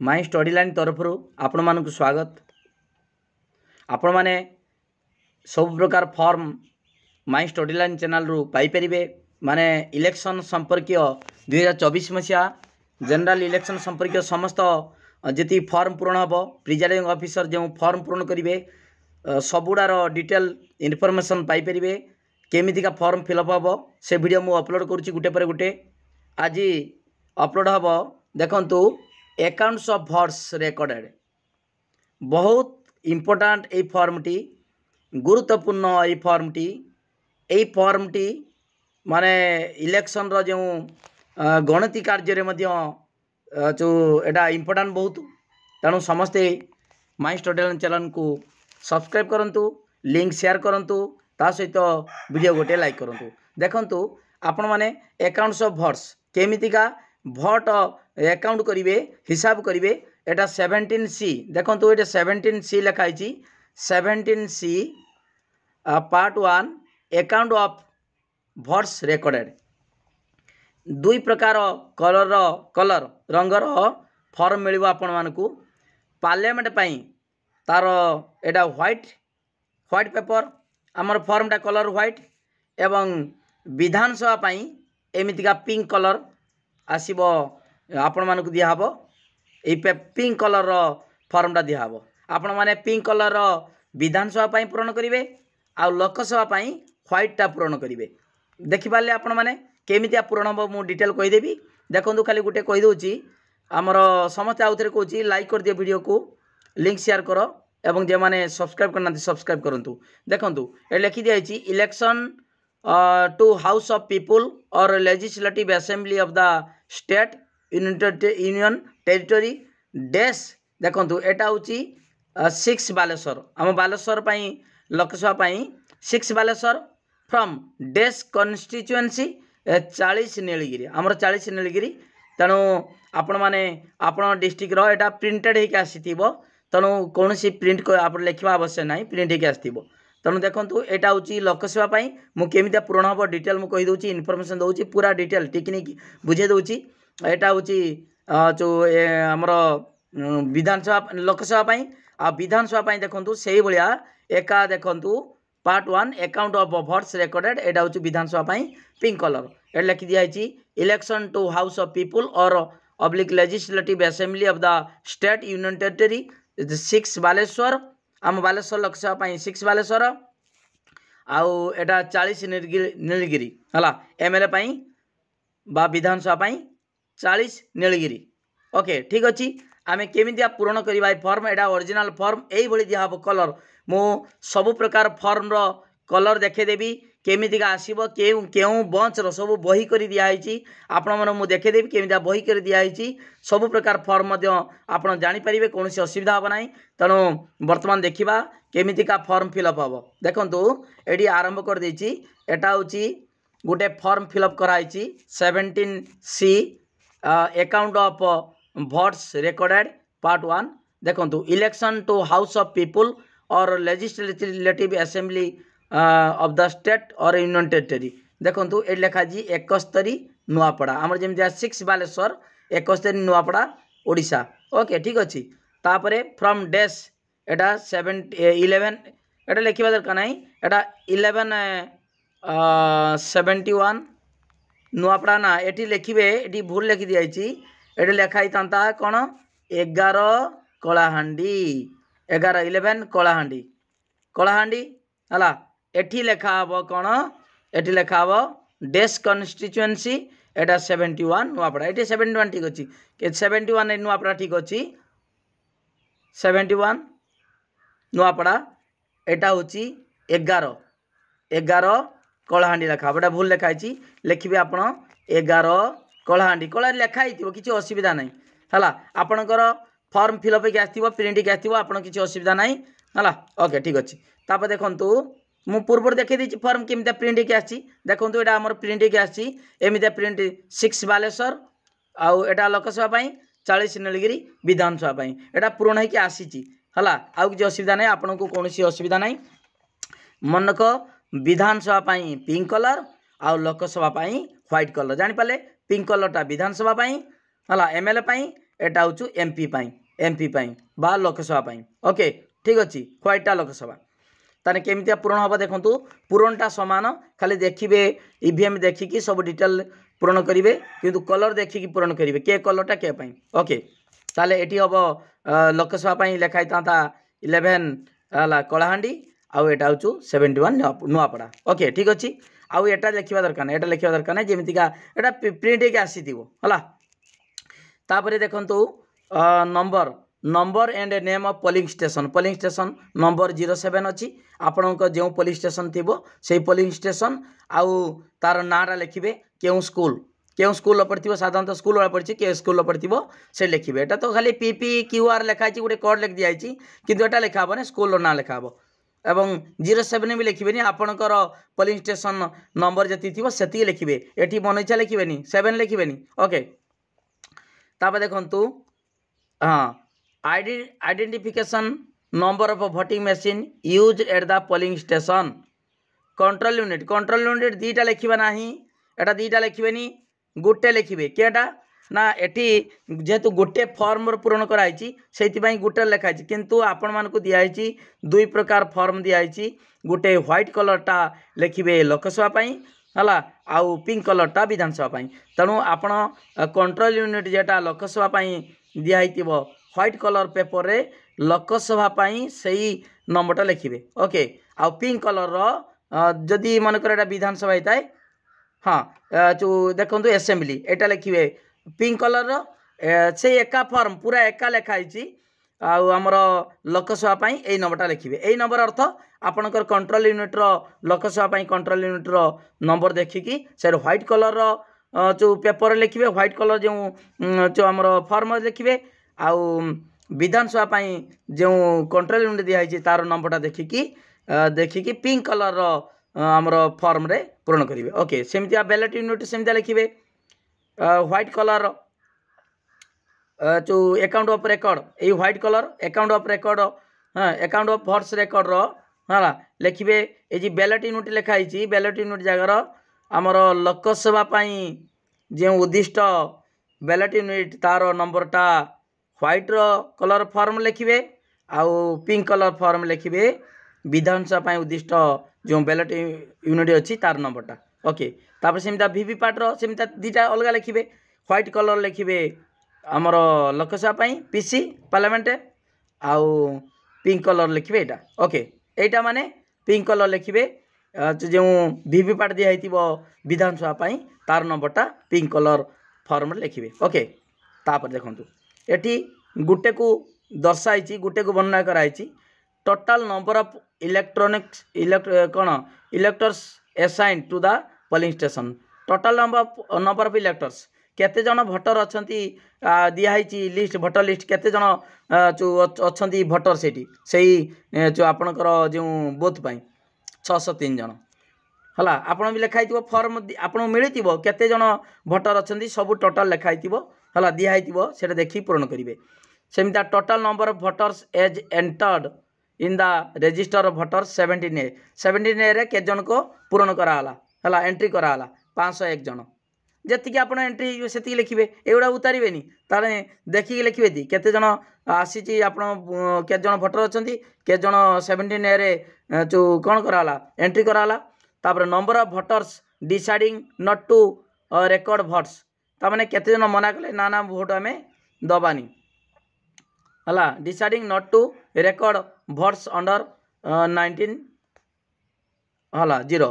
My study line तरफ आपण मानक स्वागत। आपण माने सब प्रकार form my study line channel रु पाई परिबे। माने इलेक्शन संपर्क 2024 मसीहा जनरल इलेक्शन संपर्क समस्त जी फॉर्म पूरण हम प्रिजाइडिंग ऑफिसर जो फॉर्म पूरण करेंगे सबुडार डिटेल इनफॉरमेशन पाई परिबे। केमितिका फॉर्म फिलअप हम से वीडियो मु अपलोड करुच्ची गुटे पर गुटे। आज अपलोड हम देखंतु अकाउंट्स ऑफ वोट्स रिकॉर्डेड बहुत इम्पोर्टेंट ए फॉर्मटी गुरुत्वपूर्ण ए फॉर्मटी माने इलेक्शन रो जो गणति कार्य जो एटा इम्पोर्टेंट बहुत तेणु समस्ते माई स्टडी लाइन चैनल को सब्सक्राइब करंतु, लिंक शेयर करंतु, ता सहित वीडियो गोटे लाइक करंतु। देखंतु आपण माने अकाउंट्स ऑफ वोट्स केमितिका भोट अकाउंट करिवे हिसाब करिवे एटा 17C देखंतु एटा 17C लिखाई 17C part 1 account of votes recorded. दुई प्रकार कलर रंगर फॉर्म मिलिबो आपण मानकू। पार्लियामेंट पई तार एटा व्हाइट पेपर आमर फॉर्मटा कलर व्हाइट एवं विधानसभा पई एमितिका पिंक कलर आसीबो आपण मानकू दिया हबो। ए पिंक कलर फॉर्मटा दिया हबो। आपण माने पिंक कलर विधानसभा पई पूरण करिवे आ लोकसभा पई व्हाइटटा पूरण करिवे। देखि पाले आपण माने केमितिया पूरण हबो मु डिटेल कहि देबी। देखंतु खाली गुटे कहि दोची हमर समस्त आउथरे कहूची लाइक कर दियो वीडियो को, लिंक शेयर करो एवं जे माने सब्सक्राइब करना सब्सक्राइब करंतु। देखंतु ए लिखि दियाइची election to house of people और legislative assembly of the state union territory डेस। देखंतु एटा होची 6 बालेश्वर आम बालेश्वर पई लोकसभा पई 6 बालेश्वर फ्रॉम डेस कॉन्स्टिट्यूएंसी 40 नीलगिरी आमर 40 नीलगिरी। तेणु आपण माने आपण डिस्ट्रिक्ट रो एटा प्रिंटेड हेके आसीथिबो तेणु कौन सी प्रिंट को आप लिखा आवश्यक ना प्रिंट हेके आसीथिबो। तेणु देखंतु एटा होची लोकसभा पई मु केमितिया पूरण हबो डिटेल मु कहि दोची इनफॉरमेशन दोची पूरा डिटेल टेक्निक बुझे दोची। एटा होची जो हमर विधानसभा लोकसभा पई आ विधानसभा पई देखंतु सेही भलिया एका देखंतु part 1 account of votes recorded एटा होची विधानसभा पई पिंक कलर ए लिखि दियाइची election to house of people और oblique legislative assembly of the state union territory 6 Baleshwar आम बालेश्वर लोकसभा पई 6 बालेश्वर आउ एटा 40 नीलगिरी हला एमएलए पई बा विधानसभा पई 40 नीलगिरी। ओके ठीक अच्छी आम केमितिया पूरण करवा फॉर्म एटा ओरिजिनल फॉर्म यही भली दिया हबो कलर मु सबु प्रकार फॉर्म रो कलर देखेदेवी केमितिका आसीबो केउ बंच रो सब बही करी दिया हैची आपण मन मु देखेदेवी केमितिया बही करी दिया हैची सबु प्रकार फॉर्म मध्य आपण जानि परिबे कोनोसी असुविधा होबा नाही। तेणु वर्तमान देखिबा केमितिका फॉर्म फिलअप हबो। देखंतु एडी आरंभ कर देची एटा होची गुटे फॉर्म फिलअप कराइची 17C account of votes recorded part 1। देखंतु election to house of people और legislative assembly of the state और यूनियन टेरिटरी। देखंतु ए लेखा जी 71 नुआपड़ा आमर जेमितिया 6 बालेश्वर 71 नुआपड़ा ओडिशा। ओके ठीक अच्छी तापरे फ्रॉम डेस एटा 11 एटा लिखा दरकार नहीं एटा 1171 नुआपड़ा ना एटी लिखिबे एटी भूल लिखि दियाइची एटी लेखाई तांता कौन 11 कलाहांडी 11 कलाहांडी हला एठी लेखा हबो कौन एठी लेखा हबो डेस कॉन्स्टिट्यूएंसी एटा 71 नुआपड़ा एटी 71 ठीक अच्छी 71 नुआपड़ा ठीक अच्छी 71 नुआपड़ा एटा होची 11 कलाहांडी लेखा एटा भूल लेखाई लिखिबे आपण 11 कलाहांडी कला लेखाई किसी असुविधा नहीं हला आपणकर फॉर्म फिलअप के आसथिबो प्रिंट के आसथिबो आपण किसी असुविधा नहीं हला। ओके ठीक अच्छी तापर देखंतु मु पूर्व देखे दी फॉर्म केमितिया प्रिंट के आसी देखंतु एटा हमर प्रिंट के आसी एमितिया प्रिंट 6 बालेश्वर आउ एटा लोकसभा पई 40 नीलगिरी विधानसभा पई एटा पूर्ण है कि आसीची हला आउ किसी असुविधा नहीं आपन को कोनोसी असुविधा नहीं। मनक विधानसभा पई पिंक कलर आउ लोकसभा पई व्हाइट कलर जानि पाले पिंक कलरटा विधानसभा पई हला एमएलए पई एटा हूँ एमपी बा लोकसभा पाई। ओके ठीक अच्छे व्हाइटा लोकसभा ताने केमितिया पूरण हम देखु पूरणटा सामान खाली देखिए ईवीएम देखिकी सब डिटेल पूरण करेंगे किंतु कलर देखिकी पूरण करेंगे के कलरटा के पाई। ओके ताले एटी हम लोकसभा लिखाई था 11 कलाहांडी आउ एटा हूँ 71 नुआपड़ा। ओके ठीक अच्छे आउ एटा लिखा दरकार ना एटा लिखा दरकार ना जमीका एटा प्रिंट होगी आसीथिबो हला। तापरे देखंतु number and name of polling station number 07 अच्छी आपणक जो पोलिंग स्टेशन थी से पोलिंग स्टेशन आउ तार नाटा लिखिए क्यों स्कूल पड़ो साधारणतः स्कूल वाला पड़ी के स्कूल पड़ो से लिखिए। एटा तो खाली PPQR लिखाई गोटे कोड लिख दिखाई किंतु एटा लिखा ना स्कूल ना लिखा एवं 07 भी लिखे आपणकर पोलिंग स्टेशन नंबर जी थी से लिखिए ये मन इच्छा लिखे 7 लिखे। ओके तापर देखु हाँ identification number of voting machine used at the polling station control unit दीटा लिखा ना एटा दीटा लिखे गोटे लिखे केटा ना एटी जेहेतु गोटे फॉर्म पूरण कराई से गोटे लिखाई किंतु आपण मानक दिखाई 2 प्रकार फॉर्म दिखाई गोटे व्हाइट कलरटा लिखे लोकसभा है आउ पिंक कलरटा विधानसभा तेणु आपण कंट्रोल यूनिट जेटा लोकसभा दिखाई व्हाइट कलर पेपर रे लोकसभा से नंबरटा लिखे। ओके आउ पिंक कलर जदि मनकर एटा विधानसभा होता है हाँ जो देखो एसेम्बली एटा लिखे पिंक कलर से एका फॉर्म पूरा एका लिखाई आमर लोकसभा यही नंबरटा लिखे यही नंबर अर्थ आपणकर कंट्रोल यूनिट्र लोकसभा कंट्रोल यूनिट्र नंबर देखिकी से व्हाइट कलर जो पेपर लिखे व्हाइट कलर जो आमर फॉर्म लिखे आउ विधानसभा जो कंट्रोल यूनिट दिखाई तार नंबरटा देखिकी पिंक कलर आमर फॉर्म रे पूरण करेंगे। ओके सेमती बैलेट यूनिट सेमती लिखे व्हाइट कलर जो अकाउंट ऑफ रिकॉर्ड ये white colour account of record हाँ अकाउंट ऑफ भोट्स रिकॉर्ड है लिखे ये बैलेट यूनिट लिखाई बैलेट यूनिट जगार आमर लोकसभा जो उद्दिष्ट बैलेट यूनिट तार नंबरटा व्हाइट कलर फॉर्म लिखे आउ पिंक कलर फॉर्म लिखे विधानसभा उद्दिष्ट जो बैलेट यूनिट अच्छी तार नंबरटा। ओके तापर सेमता वीवीपैट सेमता दीटा अलग लिखे व्हाइट कलर लिखे आमर लोकसभा पीसी पार्लियामेंट आउ पिंक कलर लिखे यहाँ। ओके यहाँ माने पिंक कलर लिखे जो वीवीपैट दिखाई विधानसभा तार नंबरटा पिंक कलर फॉर्म लिखे। ओके तापर देखो ये गोटे को दर्शाई गोटे को वर्णना कराई total number of electors assign to the polling station total number of electors केते जन भोटर अच्छा दिखाई लिस्ट भोटर लिस्ट केते जन जो अच्छा भोटर से जो आपणकर जो बूथ 603 जन है आपड़ भी लिखाई फॉर्म आपको मिली केते जन भोटर अच्छा सब टोटाल लिखाई है दिखाई से देखिए पूरण करेंगे। सेमती total number of voters as entered in the register of voters 17A रे के जन को पूरण कराला है एंट्री कराला 501 जन जी आप एंट्री से लिखे एगुड़ा उतारे ताले देखिए लिखे दी केते जन आसी आप के जन भोटर अच्छा के जन 17A रे जो कौन कराला एंट्री कराला तापर number of voters deciding not to record votes ताने केते जन मना कले ना भोट आम दबानी है deciding not to record votes under 19 है 0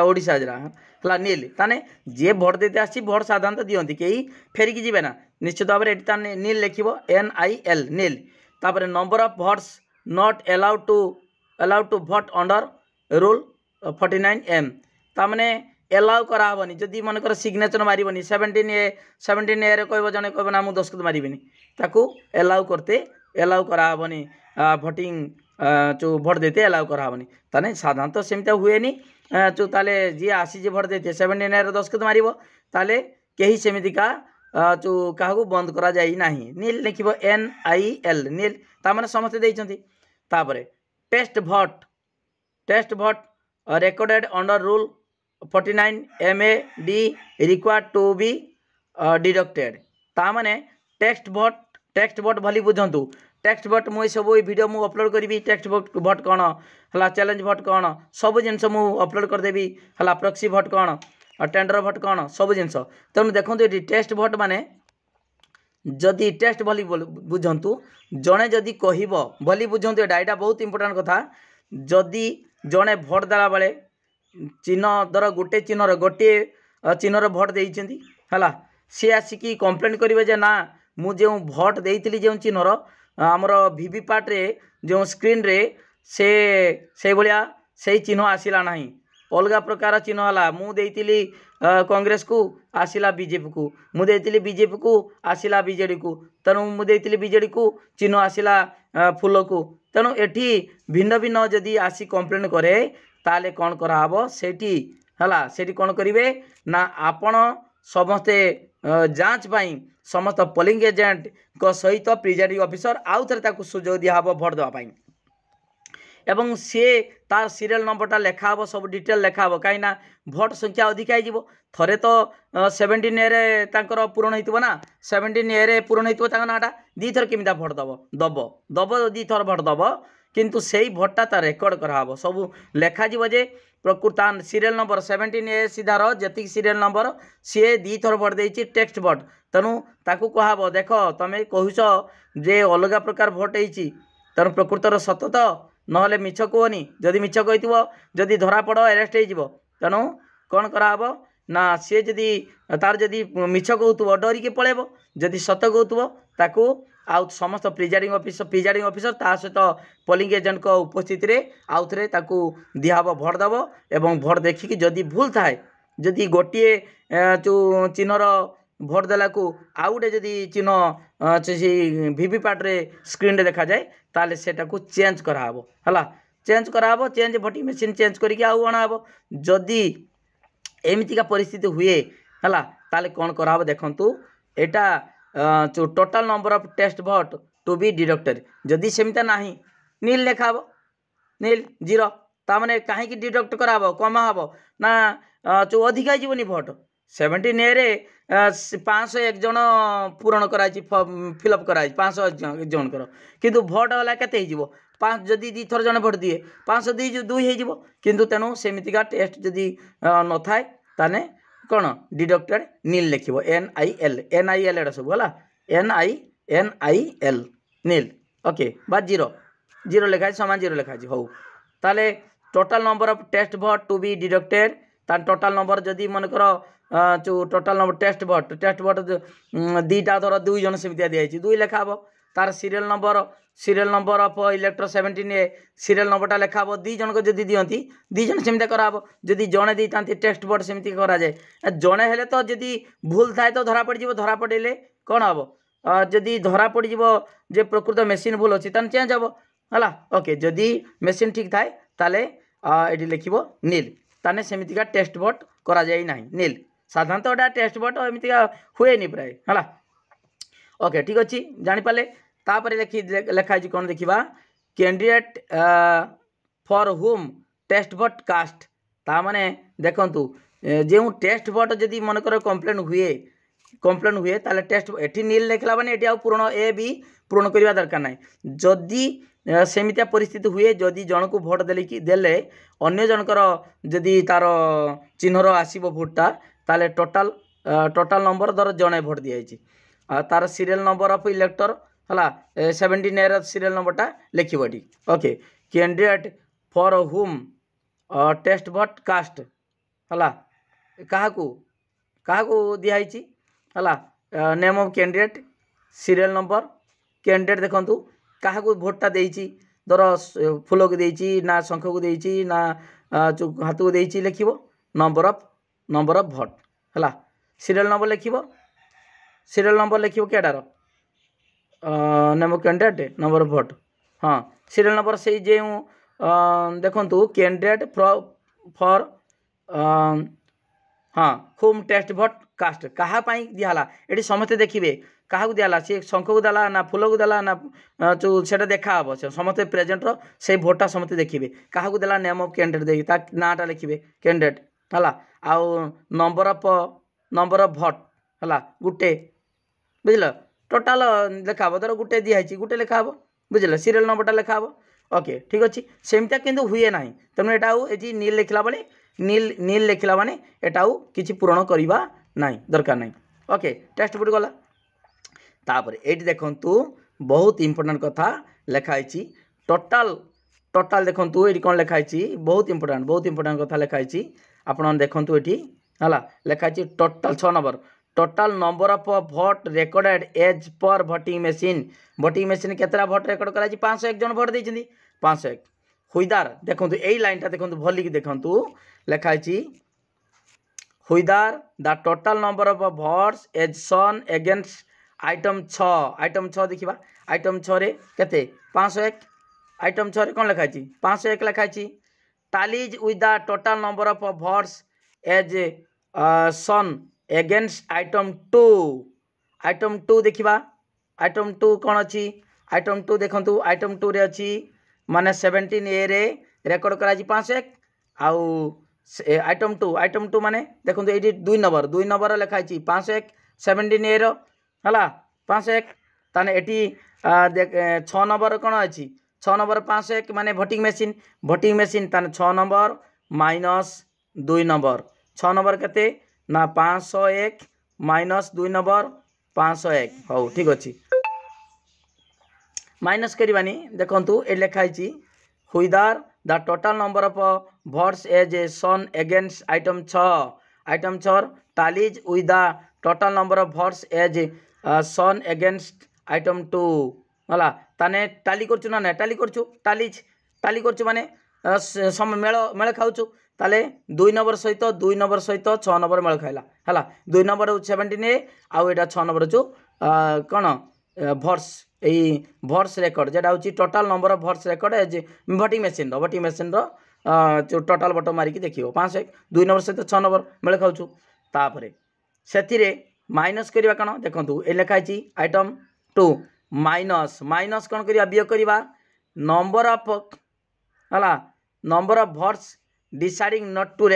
ओडिशा जरा है नील ताने जे भोट देते आसी भोट साधारणतः दिखती कहीं फेरिकी जीवे ना निश्चित भाव में नील लिख NIL नील तापर number of votes not allowed to vote under rule 49M ताने एलाउ कराबनी जदि मनकर सिग्नेचर मारबनी 17A रे कह जड़े कह ना मुझे दस्तखत मारबी ताकू एलाउ करते एलाउ कराबनी भोटिंग जो भोट देते एलाउ कराबनी ताने साधारणतः सेमती हुए जो ताले जी आसी जे भोट देते 17A रे दस्तखत मारिबो ताले कहीं सेमितिका जो क्या बंद करा जाई नाही नील लिख NIL नील तामाने समस्त देइछंती तापरे टेस्ट भोट recorded under rule 49MAD required to be deducted तामाने टेक्स्ट भोट भली बुझंतु टेक्स्ट भोट मुझे सब वीडियो मु अपलोड करी टेक्स्ट भोट कौन है चैलेंज भोट कौन सब जिनस मु अपलोड करदेवी है प्रॉक्सी भोट कौन टेंडर भोट कौन सब जिनस तेणु देखो ये टेक्स्ट भोट माने जदि टेस्ट भली बुझंतु जड़े जदि कहब भली बुझंतु एटा बहुत इंपोर्टेंट कथा जदि जड़े भोट देला बेले चिन्ह धर गोटे चिन्हर गोटे चिन्हर भोट देइछंती हला सी आसिकी कंप्लेंट करेंगे जे ना मु जो भोट देइतिली जो चिन्हर आमर वीवीपैट रे जो स्क्रीन रे से भलिया से चिन्ह आसिला नहीं अलग प्रकार चिन्ह है मु देइतिली कांग्रेस को आसिला बीजेपी को मु देइतिली बीजेपी को आसिला बीजेडी को तेणु मु देइतिली बीजेडी को चिन्ह आसिला फूल को तेणु एठी भिन्न भिन्न जदि आसी कंप्लेंट करे ताले कौन कराहब सेठी हला सेठी कौन करिवे ना आपण समस्ते जांच पाई समस्त पोलिंग एजेंट को सहित प्रिजाइडिंग ऑफिसर आउ थे ताकू सुजोग दिहब भोट देवाई एवं सी तार सीरियल नंबरटा लेखा हम सब डिटेल लेखा हम कहीं भोट संख्या अधिका हो थे तो 17 ए पूरण होना 17 ए पूरण हो नाटा दी थर केमी भोट दब दब दी थर भोट दब किंतु से ही भोटा ता रेकर्ड कराब सब लेखा जे प्रकृत सीरियल नंबर 17 ए सीधार जी सीरियल नंबर सी दी थर भोट देती टेक्स्ट भोट तेणु ताकू कहब देख तुम कहूच जे अलग प्रकार भोट होती तेणु प्रकृतर सत तो नहले मिछ कहनी जदि मिछ कही जदि धरा पड़ अरेस्ट हो तेणु कौन कराब ना सी जदि तार जदि मिछ कहूब डरिकी पलैब जदि सत कहूब ताकू आउ समस्त प्रिजाइडिंग ऑफिसर ता सहित पोलिंग एजेंट को उपस्थिति रे आउ थे ताकू दिहब भोट दब एवं भोट देखिकी जदि भूल थाए जदि गोटे जो चिन्हर भोट देला को आउ गोटे जदि चिन्ह वीवीपैट रे स्क्रीन रे देखा जाए ताले सेटा को चेंज कराहब हला चेंज कराहब चेंज भोटिंग मशीन चेंज करके आउ अणाहब जदि एमितिका परिस्थिति हुए हला ताले कौन कराहब देखंतु एटा जो total number of test vote to be deducted जदि सेमिता नाही नील लेखाब नील जीरो तामाने कहीं डिडक्ट कराब कमा हम ना जो अधिका जीवनी भोट 17 ए रे 501 जन पूरण कराई फिलअप कराई 500 जनकर किंतु भोट है केते हो 5 जदि दी थर जन भोट दिए 502 हो किंतु तेणु सेमितिका टेस्ट जदि न थाए ताने कौन डिडक्टेड नील लिखिब NIL एटा सब है NIL नील ओके बा जीरो जीरो लिखाई सामान जीरो लिखाई हो ताले total number of test vote to be deducted तार टोटाल नंबर जदि मनकर जो टोटाल नंबर टेस्ट भोट दीटा धर 2 जन सेमितिया दिखाई 2 लेखा हम तार serial number of elector 17 A serial नंबरटा लेखा हम 2 जन को जदि दियंती 2 जन सेमितिया कराब जदि जड़े दी था टेस्ट भोट सेमती करा जाए जड़े हेले तो जदि भूल थाए तो धरा पड़ धरा पड़े कौन हम जदि धरा पड़ जे प्रकृत मेसीन भूल अच्छी तान चेंज हम है ओके जदि मेसीन ठीक थाए ताले ये लिखिब नील ताने सेमितिका टेस्ट भोट करा जाए ना नील साधारणतः एटा टेस्ट भोट एमतिका हुए नहीं प्राय है ओके ठीक अच्छे जापारे तापर लेखाई कौन देखा candidate for whom test vote cast ता माने देखंतु जो टेस्ट भोट जदि मनकर कंप्लेन हुए ताले टेस्ट एठी नील लिखला माने एठी आ पूर्ण ए बी पूर्ण करवा दरकार ना जदि सेमितिया परिस्थिति हुए जदि जन को भोट देले कि देले अन्य जनकर जदि तार चिन्हर आसीबो भोटटा ताले टोटाल नंबर धर जड़े भोट दिखाई तार सीरियल नंबर ऑफ इलेक्टर है 17 ए सीरियल नंबरटा लिखी okay candidate for whom test vote cast है क्या दिखाई है name of candidate serial number candidate देखंतु क्या भोटटा देइछि धर फूल को देइछि ना शंख को देइछि ना जो हाथ को देइछि लिखिबो नंबर ऑफ भोट है सीरियल नंबर लिखिबो केडार name of candidate number of भोट हाँ सीरियल नंबर से जे देखंतु कैंडिडेट फॉर हाँ होम टेस्ट भोट कास्ट कहा दिहला ये समस्ते देखिए क्या दिहला सी शंख को देला ना फूल को देला ना जो से देखा हम समस्ते प्रेजेंट से भोटा समस्ते देखिए क्या देला नेम ऑफ कैंडिडेट दे नाटा लिखिए कैंडिडेट है आउ नंबर ऑफ भोट है गुटे बुझल टोटाल लेखा धर गोटे दिखाई गोटे लेखा हे बुझे सीरियल नंबरटा लेखा हे ओके ठीक अच्छे सेमती कितु हुए ना तेणु यहाँ ये नील लिखला बेले नील लिखला माने यहाँ किसी पूरण करवा ना दरकार ना ओके टेक्स्ट बुक गला तापर ये देखु बहुत इंपोर्टाट कथा लिखाई टोटाल टोटाल देखु ये कौन लिखाई बहुत इंपोर्टाट कथा लिखाई आपड़ देखु ये है लिखाई total 6 number total number of भोट recorded as per voting machine केतरा भोट रेकर्ड करा 501 जन भोट देइछन्ती 501 हुईदार देखु यही लाइनटा देखु भलिक देखु लिखाई whether the total number of votes as sum against item 6 देखा आइटम 6 रे केते 501 आइटम 6 रे कौन लिखाई 501 लिखाई tallies with the total number of votes as sum against item 2 देखा आइटम 2 कौन अच्छी आइटम 2 देखु आइटम 2 रे अच्छी माने 17A रे रेकर्ड करा 501 आउ आइटम 2 माने देखो ये 2 नंबर लिखाई 501 17A रो है 501 ताने एटी 6 नंबर कौन अच्छी 6 नंबर 501 माने भोटिंग मशीन ताने 6 नंबर माइनस 2 नंबर 6 नंबर केते ना 501 माइनस 2 नंबर 501 हो ठीक अच्छे माइनस करवानी देखु ये लिखाई whether the total number of votes as a sum against item 6 tallies with the total number of votes as sum against item 2 है ताने टाली करछु ना टाली करछु टाली करछु माने मेल खाऊछु ताले 2 नंबर सहित 6 नंबर मेल खाइला है 2 नंबर 17A आउ एटा 6 नंबर जो कौन भोट्स यही भोट्स रेकर्ड जेटा हूँ total number of votes recorded as voting machine जो टोटाल बट मारिकी देखिए 501 2 नंबर सहित 6 नंबर मेल खाऊछु तापरे से माइनस करवा कौन देखो ये लिखाई आइटम 2 माइनस कौन करवा बियोग करवा नंबर ऑफ है number of votes deciding not to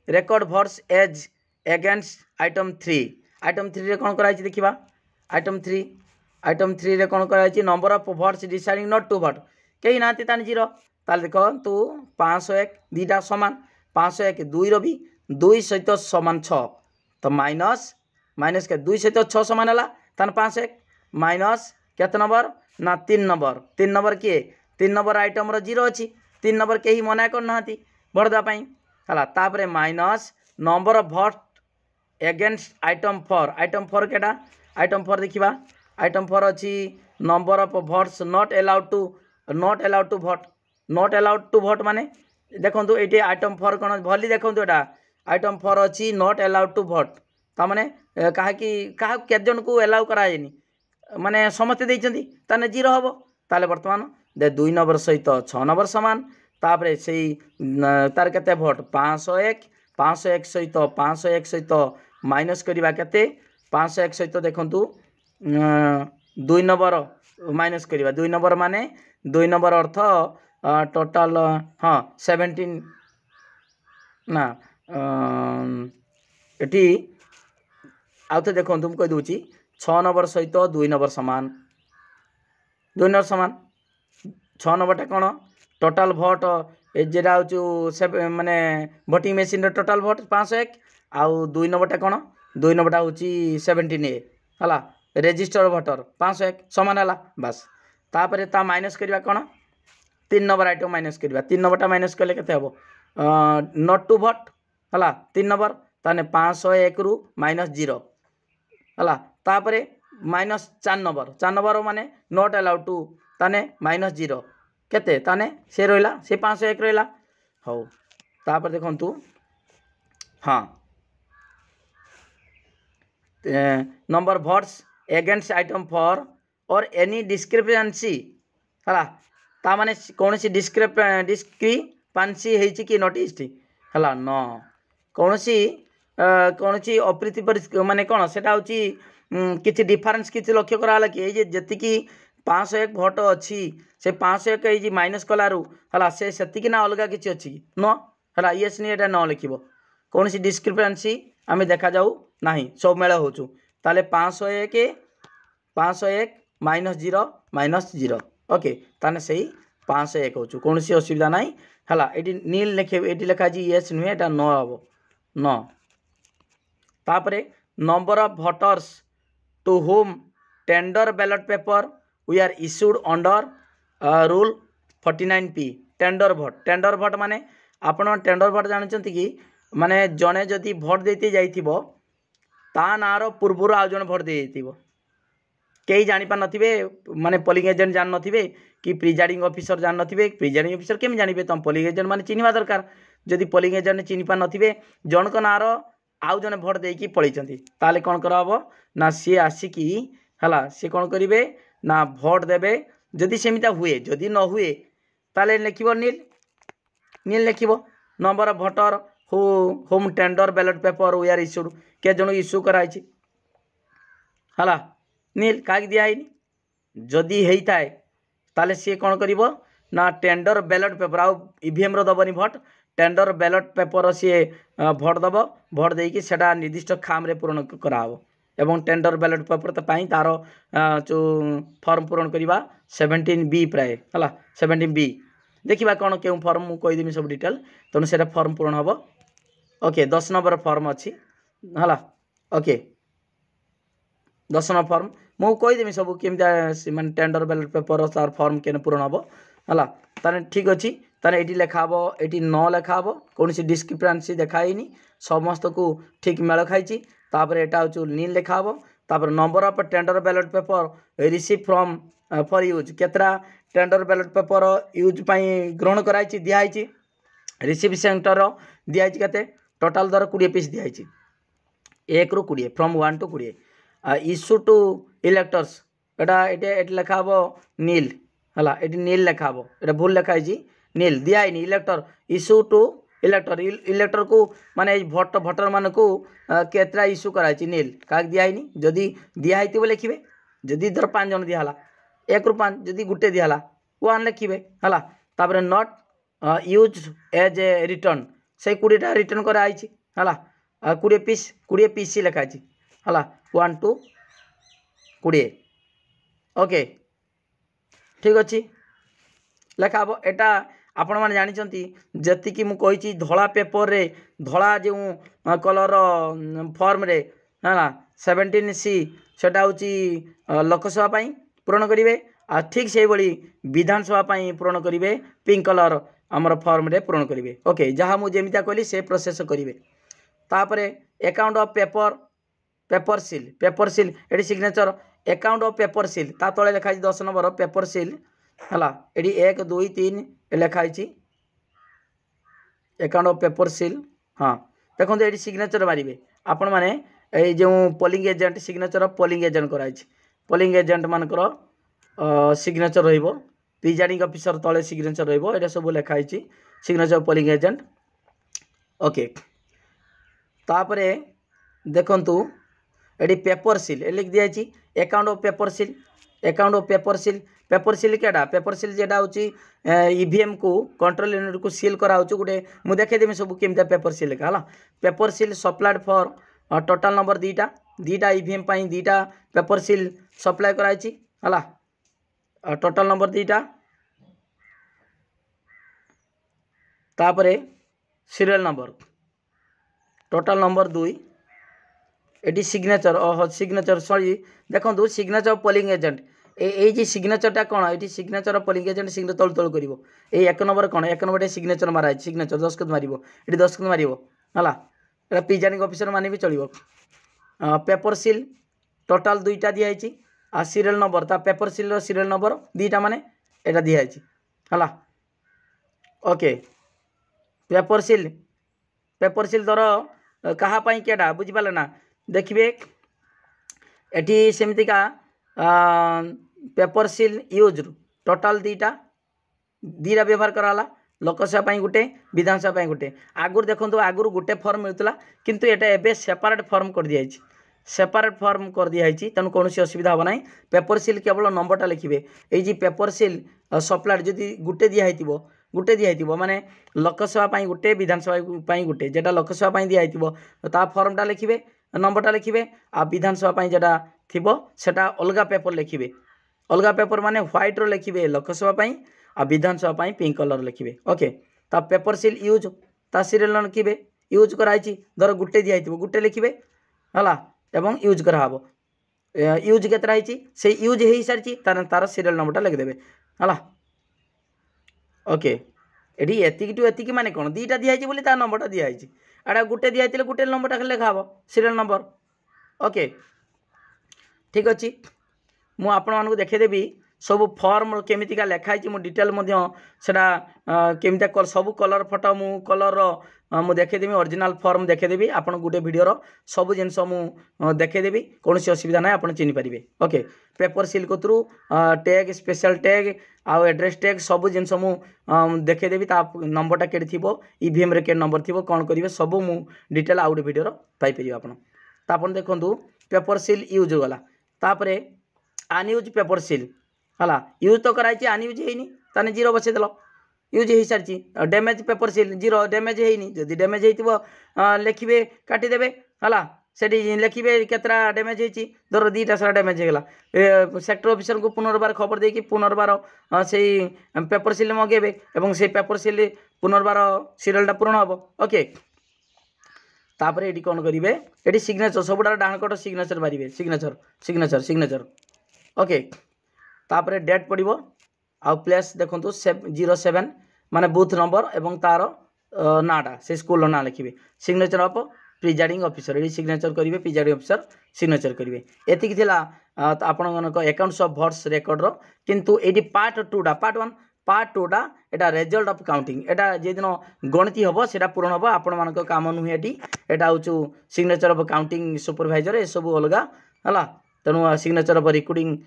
record votes as against item 3 रे कौन कराई देखिबा आइटम 3 रे कौन कराई number of votes deciding not to vote कहीं ना ताने 0 ताले देखो तू 501 दुईटा समान 501 2 रवि 2 सहित समान 6 तो माइनस के 2 सहित 6 समान है ताने 501 माइनस केत नंबर ना 3 नंबर किए 3 नंबर आइटम 0 अच्छी 3 नंबर कहीं मना करना भोट देवाई है minus number of vote against item 4 केटा आइटम 4 देखा आइटम 4 अच्छी number of votes not allowed to vote माने देखो ये आइटम 4 कौन भली देखो यहाँ आइटम 4 अच्छी नॉट अलाउड टू भोट ताने क्या केजन को एलाउ कराएनि माने समस्ते देइछन्ती ताने 0 हम ताले बर्तमान 2 नंबर सहित 6 नंबर सामान तापरे से तार केते भोट 501 सहित माइनस करवा केते 501 सहित देखु 2 नंबर माइनस करवा 2 नंबर माने 2 नंबर अर्थ टोटाल हाँ 17 ना एटी आउ तो देखो तुम कह दूची 6 नंबर सहित 2 नंबर सामान 6 नंबरटा कौन टोटाल भोट जेटा हूँ माने भोटिंग मशीन टोटाल भोट 501 आउ 2 नंबरटा कौन 2 नंबरटा हूँ 17A है रेजिस्टर भोटर 501 सामान है बस तापर ता माइनस करवा कौन 3 नंबर आइटम माइनस करवा 3 नंबरटा माइनस कले केते हबो नॉट टू भोट है 3 नंबर ताने 501 रु -0 है तापर माइनस 4 नंबर माने नॉट अलाउड टू ताने -0 केते ताने से रहिला से 501 रहिला हो तापर देखंतु हाँ नंबर भोट्स एगेन्स्ट आइटम 4 और एनी डिस्क्रिपेंसी है ता माने कौन सी डिस्क्रिपेंसी है कि नोटिस है न कौन सी अप्रीति माने कौन से किसी डिफरेन्स किसी लक्ष्य कराला कि जी 501 भोट अच्छी से 501 माइनस कलारू है से ना अलग किसी अच्छी न है येस नहीं न लिख कौन सी डिस्क्रिपेंसी आम देखा जाऊ ना सब मेल हो ताले 501 -0 ओके ताने सही 501 हो कौन सी असुविधा ना है ये नील लिखे ये लिखा येस नुहे एटा न हम न तापरे number of voters to whom tender ballot paper we are issued under rule 49P tender vote माने आपण टेंडर भोट जानते कि माने जड़े जदि भोट देते जाइथिबो ता नार पूर्वर आउ जन भोट दे जाइथिबो कई जापार नथिबे माने पोलिंग एजेंट जान नथिबे कि प्रिजाइडिंग ऑफिसर जान नथिबे प्रिजाइडिंग ऑफिसर केम जानिबे तुम पोलिंग एजेंट माने चिन्हवा दरकार जदि पोलिंग एजेंट चिन्ह पार नथिबे जनक नार आउ जने भोट देकी पळैचंती ताले कोन करहबो ना सी आसिकी हला सी कोन करिवे ना भोट देबे जदि सेमिता हुए जदि न हुए ताले लिखिबो नील लिखिबो number of voter whom tender ballot paper we are issued के जन इश्यू कराई हला नील क्या दिखाई जदि होता है ताले सी कौन करिवो ना टेंडर बैलेट पेपर आउ ईवीएम रो दबनी vote tender ballot paper C vote दब भोट देकी सेटा निर्दिष्ट खाम रे पूरण कराहब एवं टेंडर बैलेट पेपर तो पाई तार जो फॉर्म पूरण करवा 17B प्राय है 17B देखा कौन क्यों फॉर्म मुझे कहीदेमी सब डिटेल तेणु से फॉर्म पूरण हम ओके 10 नंबर फॉर्म अच्छी है ओके 10 नंबर फॉर्म मुझे कहीदेमी सब केमी माने टेंडर बैलेट पेपर तार फॉर्म के पूरण हम है ताने ठीक अच्छी ताने ये लिखा हे ये न लिखा हे कौन सी डिस्क्रिपेंसी देखाईनी समस्त को ठीक मेल खाई तापर एटा हूँ नील लिखा हे तापर number of tender ballot paper receive from for use केतरा टेंडर बैलेट पेपर यूज पाई ग्रहण कराई दिखाई रिसीव सेंटर दिखाई के टोटाल दर 20 पीस दिखाई 1 ରୁ 20 from 1 to 20 issue to electors ये लिखा हे नील है ये नील लिखा हे ये भूल लिखाई नील दिखाई इलेक्टर इश्यू टू इलेक्टर को माने भोटर मान को केतरा इश्यू कराई नील क्या दिखाई जदि दिखाई लिखे जदि धर 5 जन दिहला 1 ରୁ 5 जदि गुटे दिहला 1 लिखे है not use as a return से 20टा रिटर्न कराई है 20 पीस लिखाई है 1 to 20 ओके ठीक अच्छे लिखा हम एटा आपण मैंने जानते जी मुझे धला पेपर रे धला जो कलर फॉर्म रे है 17C सेटा हूँ लोकसभा पूरण करेंगे ठीक से भाई विधानसभा पूरण करेंगे पिंक कलर आमर फॉर्म रे पूरण करेंगे ओके जहाँ मुझे कहली से प्रोसेस करेंगे तापर अकाउंट ऑफ पेपर सील ये signature account of paper seal ता तले लिखाई 10 नंबर पेपर सील है ये 1 2 3 लिखाई अकाउंट ऑफ पेपर सील हाँ देखो ये सिग्नेचर मारे आपण मैंने जो polling agent signature polling agent कराई पोलिंग एजेंट मानकर सिग्नेचर रहिबो प्रिजाइडिंग ऑफिसर तले सिग्नेचर रहिबो एटा सब लिखाई सिग्नेचर पोलिंग एजेंट ओके तापरे देखंतु ये पेपर सील लिख दिया अकाउंट ऑफ पेपर सील केटा पेपर सील जेटा हूँ ईवीएम को कंट्रोल यूनिट को सील कराऊँ गोटे मुझे देखदेमी सब केमता पेपर सील लिखा है paper seal supplied for total number 2टा ईवीएम पाई 2टा पेपर सील सप्लाई कराई है टोटाल नंबर 2टा तापरे सीरियल नंबर टोटाल नंबर 2 ये सिग्नेचर सॉरी देखो सिग्नेचर पोलिंग एजेंट ये सिग्नेचरटा कौन ये सिग्नेचर पोलिंग एजेंट सिग्नेचर तल तल कर 1 नंबर कौन 1 नंबर सिग्नेचर मारा सिग्नेचर दस्खत मार ये दस्खत मार है प्रिजाइडिंग ऑफिसर माने भी चलो पेपर सील टोटाल 2टा दिखाई आ सीरियल नंबर ता पेपर सील सीरियल नंबर 2टा माने एटा दिखाई है ओके पेपर सील दर कहाँ केटा बुझिपारे ना देखिए एटी सेमतिका पेपर सील यूज टोटाल 2टा व्यवहार कराला लोकसभा गोटे विधानसभा गोटे आगुर देखो आगुर गोटे फॉर्म मिलूला किंतु एटा एबे सेपरेट फॉर्म कर दिया सेपरेट फॉर्म कर दिखाई तेणु कौन असुविधा हम ना पेपर सील केवल नंबरटा लिखे ये पेपर सील सप्लाइड जदि गोटे दिखाई माने लोकसभा गोटे विधानसभा गोटे जेटा लोकसभा दिखाई ता फॉर्मटा लिखे नंबरटा लिखिबे आ विधानसभा पई जेटा थिबो सेटा अलगा पेपर लिखिबे अलगा पेपर माने व्हाइट रो लिखिबे लोकसभा पई आ विधानसभा पई पिंक कलर लिखिबे ओके ता पेपर सील यूज ता सीरियल लिखिबे यूज कराइछि धर गुटे दिया हितबो गुटे लिखिबे हला एवं यूज करा हबो यूज केतरा हिछि से यूज हेई सारछि तार सीरियल नंबरटा लिख देबे हला ओके एटी एतिकी टू एतिकी माने कोन दीटा दिया हिछि बोली ता नंबरटा दिया हिछि आडा गुटे दिया हितले गुटे नंबरटा खाली लिखा हबो सीरियल नंबर ओके ठीक अछि मु आपण मानकु देखेदेबी सब फॉर्म केमितिका लिखाई मु डिटेल सेटा केमिता कर सब कलर फोटो मु कलर मु देखेदेबी ओरिजिनल फॉर्म देखेदेबी आपण गुटे वीडियो रो सब जिनस मु देखेदेबी कोनोसी असुविधा ना आपण चिनि परिबे ओके पेपर सील को थ्रू टैग स्पेशल टैग आउ एड्रेस टैग सब जिनस मु देखेदेबी ता नंबरटा केडी थिबो ईवीएम रे के नंबर थिबो कोन करिवे सब मु डिटेल आउ गुटे वीडियो रो पाई परिबे आपण ता आपण देखंतु पेपर सील यूज गला तापरे अनयूज पेपर सील हला यूज तो कराई अनयूज है ताने जीरो बसे देल यूज हो सारी damage paper seal zero damage है जदि डैमेज हो लिखे काटिदेवे हला से लिखे केतरा डैमेज होती धर दीटा सारा डैमेज होगा सेक्टर ऑफिसर को पुनर्बार खबर देकी पुनर्बार से पेपर सील मगेबे और से पेपर सील पुनर्बार सीरियलटा पूरण हम ओके तापर ये कौन करेंगे ये सिग्नेचर सबुटा डाणकट सिग्नेचर मारे सिग्नेचर सिग्नेचर सिग्नेचर ओके तापर डेट पड़ो आउ प्लेस देखो 07 माने बूथ नंबर एवं तार नाटा से स्कूल ना लिखे सिग्नेचर ऑफ प्रिजाइडिंग ऑफिसर ये सिग्नेचर करेंगे प्रिजाइडिंग ऑफिसर सिग्नेचर करेंगे एतिक थिला आपण अकाउंट्स ऑफ भोट्स रेकर्ड रो किंतु eighty part 2 part 1 part 2 Etah result of counting एटा जे दिन गणति हम सेटा पूरण हम आपण मान काम नुहे एटा हूँ सिग्नेचर ऑफ काउंटिंग सुपरवाइजर ये सब अलग है तेणु signature of recording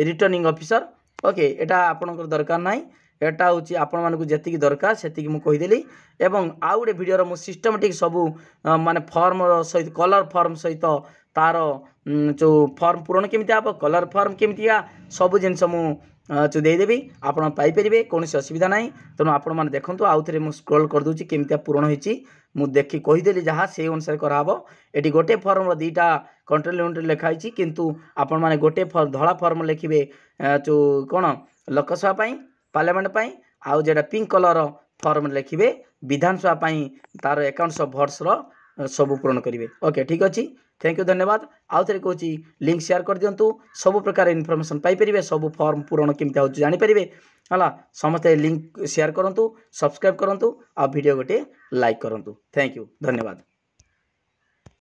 returning officer okay एटा आपनकर दरकार नाही एटा हूँ आपण मानक जी दरकार से मुझेदेली एवं आउ गोटे वीडियो मु सिस्टमेटिक सबू माने फॉर्म सहित कलर फॉर्म सहित तार जो फॉर्म पूरण केमिति हम कलर फॉर्म केमिति सब जिनस मुझे देदेवी आपण पाइपर कौन असुविधा ना तेणु आपण मैंने देखो आउ थे मुझे स्क्रॉल कर दूसरी केमितिया पूरण होती मुझे देखी कहीदेली जहाँ से अनुसार कराब ये गोटे फॉर्म दीटा कंट्रोल यूनिट लिखाई किंतु आपण मैंने गोटे धला फॉर्म लिखे जो कौन लोकसभा पार्लियामेंट पाई आउ जेटा पिंक कलर फॉर्म लिखे विधानसभा तार अकाउंट्स ऑफ भोट्स सब पूरण करेंगे ओके ठीक अच्छे थैंक यू धन्यवाद आउ थे कहूँ लिंक शेयर कर दिंतु सब प्रकार इनफॉरमेशन पाइपर सब फॉर्म पूरण केमती हो जानीपर है समस्ते लिंक शेयर करूँ सब्सक्राइब करूँ आ वीडियो गोटे लाइक करूँ थैंक यू धन्यवाद।